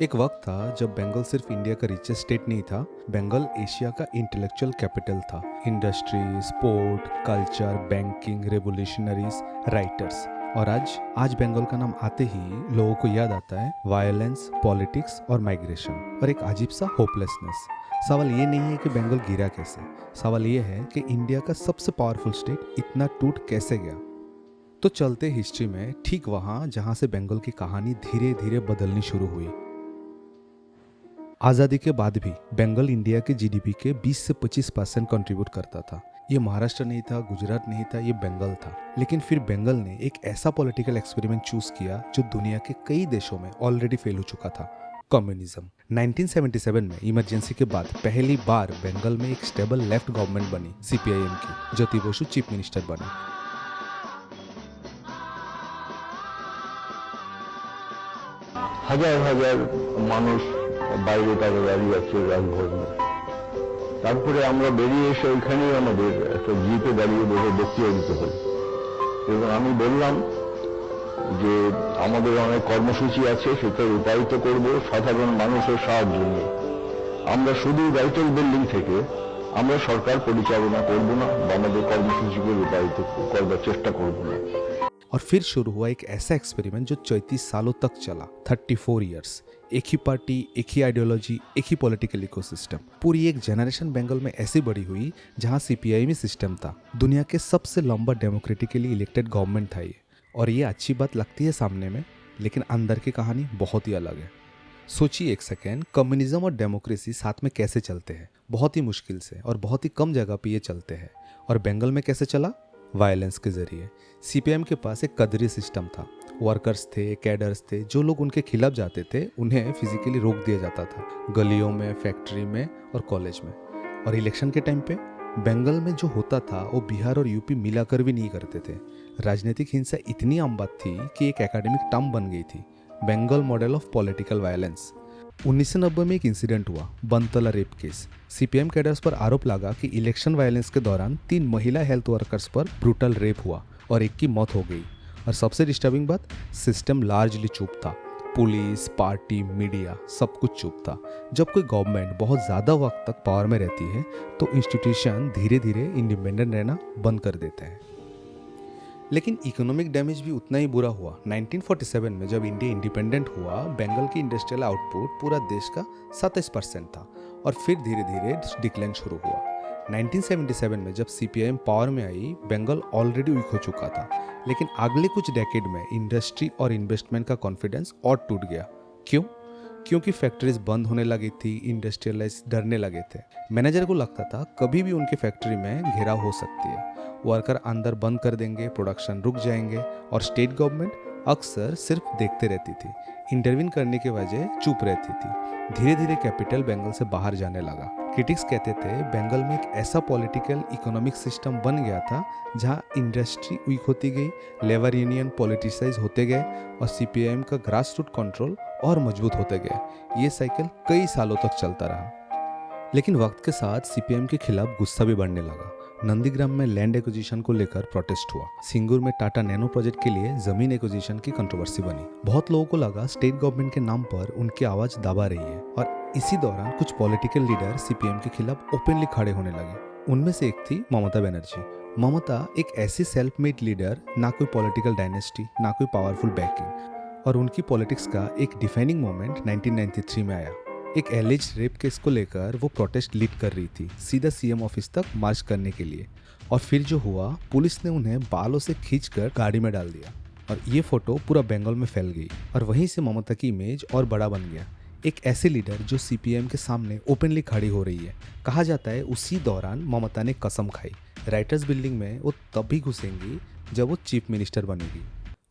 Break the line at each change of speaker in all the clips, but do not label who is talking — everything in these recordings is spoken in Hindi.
एक वक्त था जब बंगाल सिर्फ इंडिया का रिचेस्ट स्टेट नहीं था, बंगाल एशिया का इंटेलेक्चुअल कैपिटल था। Industry, sport, culture, banking, revolutionaries, writers. और आज बंगाल का नाम आते ही लोगों को याद आता है वायलेंस, पॉलिटिक्स और माइग्रेशन और एक अजीब सा होपलेसनेस। सवाल ये नहीं है कि बंगाल गिरा कैसे, सवाल ये है कि इंडिया का सबसे पावरफुल स्टेट इतना टूट कैसे गया। तो चलते हिस्ट्री में ठीक वहाँ जहाँ से बंगाल की कहानी धीरे धीरे बदलनी शुरू हुई। आज़ादी के बाद भी बंगाल इंडिया के जीडीपी के 20 से 25% कंट्रीब्यूट करता था। ये महाराष्ट्र नहीं था, गुजरात नहीं था, ये बंगाल था। लेकिन फिर बंगाल ने एक ऐसा पॉलिटिकल एक्सपेरिमेंट चूज किया जो दुनिया के कई देशों में ऑलरेडी फेल हो चुका था, कम्युनिज्म। 1977 में इमरजेंसी के बाद पहली बार बंगाल में एक स्टेबल लेफ्ट गवर्नमेंट बनी, सीपीआईएम की। ज्योति बसु चीफ मिनिस्टर बने।
হাজার হাজার মানুষ বাইরে তারা দাঁড়িয়ে আছে রাজভবনে। তারপরে আমরা বেরিয়ে এসে ওইখানেই আমাদের একটা জিপে দাঁড়িয়ে বসে বক্তৃতা দিতে হল। এবং আমি বললাম যে আমাদের অনেক কর্মসূচি আছে, সেটা রূপায়িত করব সাধারণ মানুষের সাহায্য নিয়ে। আমরা শুধু রাইটাল বিল্ডিং থেকে আমরা সরকার পরিচালনা করব না বা আমাদের কর্মসূচিকে রূপায়িত করবার চেষ্টা করব না।
और फिर शुरू हुआ एक ऐसा एक्सपेरिमेंट जो 34 सालों तक चला, 34 इयर्स। एक ही पार्टी, एक ही आइडियोलॉजी, एक ही पॉलिटिकल इकोसिस्टम। पूरी एक जनरेशन बंगाल में ऐसी बड़ी हुई जहां सीपीआईएम सिस्टम था। दुनिया के सबसे लंबा डेमोक्रेटिकली इलेक्टेड गवर्नमेंट था ये। और ये अच्छी बात लगती है सामने में, लेकिन अंदर की कहानी बहुत ही अलग है। सोचिए एक सेकेंड, कम्युनिज्म और डेमोक्रेसी साथ में कैसे चलते हैं? बहुत ही मुश्किल से और बहुत ही कम जगह पे ये चलते हैं। और बंगाल में कैसे चला? वायलेंस के जरिए। सीपीएम के पास एक कदरी सिस्टम था। वर्कर्स थे, कैडर्स थे, जो लोग उनके खिलाफ जाते थे उन्हें फिजिकली रोक दिया जाता था, गलियों में, फैक्ट्री में और कॉलेज में। और इलेक्शन के टाइम पे बंगाल में जो होता था वो बिहार और यूपी मिलाकर भी नहीं करते थे। राजनीतिक हिंसा इतनी आम बात थी कि एक एकेडमिक टर्म बन गई थी, Bengal model of political violence. 1990 में एक इंसिडेंट हुआ, Bantala rape case. CPM cadres पर आरोप लगा कि इलेक्शन वायलेंस के दौरान 3 महिला हेल्थ वर्कर्स पर ब्रूटल रेप हुआ और एक की मौत हो गई। और सबसे डिस्टर्बिंग बात, सिस्टम लार्जली चुप था। पुलिस, पार्टी, मीडिया, सब कुछ चुप था। जब कोई गवर्नमेंट बहुत ज़्यादा वक्त तक पावर में रहती है तो इंस्टीट्यूशन धीरे धीरे इंडिपेंडेंट रहना बंद कर देते हैं। लेकिन इकोनॉमिक डैमेज भी उतना ही बुरा हुआ। 1947 में जब इंडिया इंडिपेंडेंट हुआ, बंगाल की इंडस्ट्रियल आउटपुट पूरा देश का 27% था और फिर धीरे धीरे डिक्लाइन शुरू हुआ। 1977 में जब सीपीआईएम पावर में आई, बंगाल ऑलरेडी वीक हो चुका था। लेकिन अगले कुछ डेकेड में इंडस्ट्री और इन्वेस्टमेंट का कॉन्फिडेंस और टूट गया। क्यों? क्योंकि फैक्ट्रीज बंद होने लगी थी, इंडस्ट्रियलाइज डरने लगे थे। मैनेजर को लगता था कभी भी उनकी फैक्ट्री में घेराव हो सकती है, वर्कर अंदर बंद कर देंगे, प्रोडक्शन रुक जाएंगे। और स्टेट गवर्नमेंट अक्सर सिर्फ देखते रहती थी, इंटरवीन करने के वजह चुप रहती थी। धीरे धीरे कैपिटल बंगाल से बाहर जाने लगा। क्रिटिक्स कहते थे बंगाल में एक ऐसा पॉलिटिकल इकोनॉमिक सिस्टम बन गया था जहां इंडस्ट्री वीक होती गई, लेबर यूनियन पॉलिटिसाइज होते गए और सीपीआईएम का ग्रास रूट कंट्रोल और मजबूत होते गए। ये साइकिल कई सालों तक चलता रहा। लेकिन वक्त के साथ सीपीएम के खिलाफ गुस्सा भी बढ़ने लगा। नंदीग्राम में लैंड एक्विजिशन को लेकर प्रोटेस्ट हुआ। सिंगूर में टाटा नैनो प्रोजेक्ट के लिए जमीन एक्विजिशन की कंट्रोवर्सी बनी। बहुत लोगों को लगा स्टेट गवर्नमेंट के नाम पर उनकी आवाज दबा रही है। और इसी दौरान कुछ पॉलिटिकल लीडर सीपीएम के खिलाफ ओपनली खड़े होने लगे। उनमें से एक थी ममता बनर्जी। ममता एक ऐसी सेल्फ मेड लीडर, ना कोई पॉलिटिकल डायनेस्टी, ना कोई पावरफुल बैकिंग। और उनकी पॉलिटिक्स का एक डिफाइनिंग मोमेंट 1993 में आया। एक एलिज्ड रेप केस को लेकर वो प्रोटेस्ट लीड कर रही थी, सीधा सीएम ऑफिस तक मार्च करने के लिए। और फिर जो हुआ, पुलिस ने उन्हें बालों से खींचकर गाड़ी में डाल दिया और ये फोटो पूरा बंगाल में फैल गई। और वहीं से ममता की इमेज और बड़ा बन गया, एक ऐसे लीडर जो सीपीएम के सामने ओपनली खड़ी हो रही है। कहा जाता है उसी दौरान ममता ने कसम खाई, राइटर्स बिल्डिंग में वो तभी घुसेंगी जब वो चीफ मिनिस्टर बनेगी।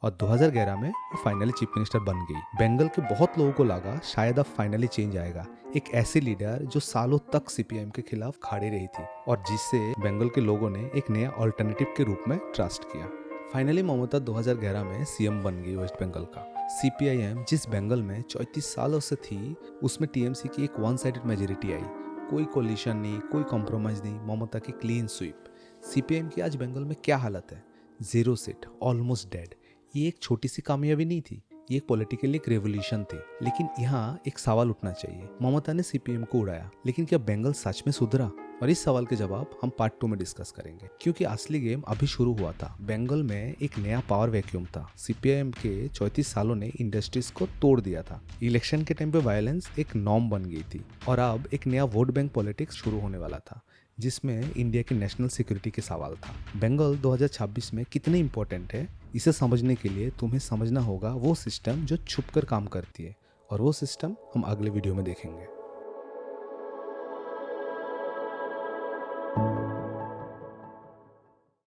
और 2011 में वो फाइनली चीफ मिनिस्टर बन गई। बंगाल के बहुत लोगों को लगा शायद अब फाइनली चेंज आएगा। एक ऐसी लीडर जो सालों तक सीपीएम के खिलाफ खड़ी रही थी और जिससे बंगाल के लोगों ने एक नया अल्टरनेटिव के रूप में ट्रस्ट किया। फाइनली ममता 2011 में सीएम बन गई वेस्ट बंगाल का। सीपीआईएम जिस बंगाल में 34 सालों से थी, उसमें टीएमसी की एक वन साइडेड मेजोरिटी आई। कोई कोलिशन नहीं, कोई कॉम्प्रोमाइज नहीं, ममता की क्लीन स्वीप। सीपीएम की आज बंगाल में क्या हालत है? Zero seat, almost dead. ये एक छोटी सी कामयाबी नहीं थी, ये एक पॉलिटिकली एक रेवोल्यूशन थी। लेकिन यहाँ एक सवाल उठना चाहिए, ममता ने सीपीएम को उड़ाया, लेकिन क्या बेंगल सच में सुधरा? और इस सवाल के जवाब हम पार्ट 2 में डिस्कस करेंगे, क्योंकि असली गेम अभी शुरू हुआ था। बेंगल में एक नया पावर वैक्यूम था। सीपीआईएम के 34 सालों ने इंडस्ट्रीज को तोड़ दिया था। इलेक्शन के टाइम पे वायलेंस एक नॉर्म बन गई थी और अब एक नया वोट बैंक पॉलिटिक्स शुरू होने वाला था, जिसमें इंडिया की नेशनल सिक्योरिटी के सवाल था। बेंगल 2026 में कितने इंपॉर्टेंट है, इसे समझने के लिए तुम्हें समझना होगा वो सिस्टम जो छुप कर काम करती है, और वो सिस्टम हम अगले वीडियो में देखेंगे।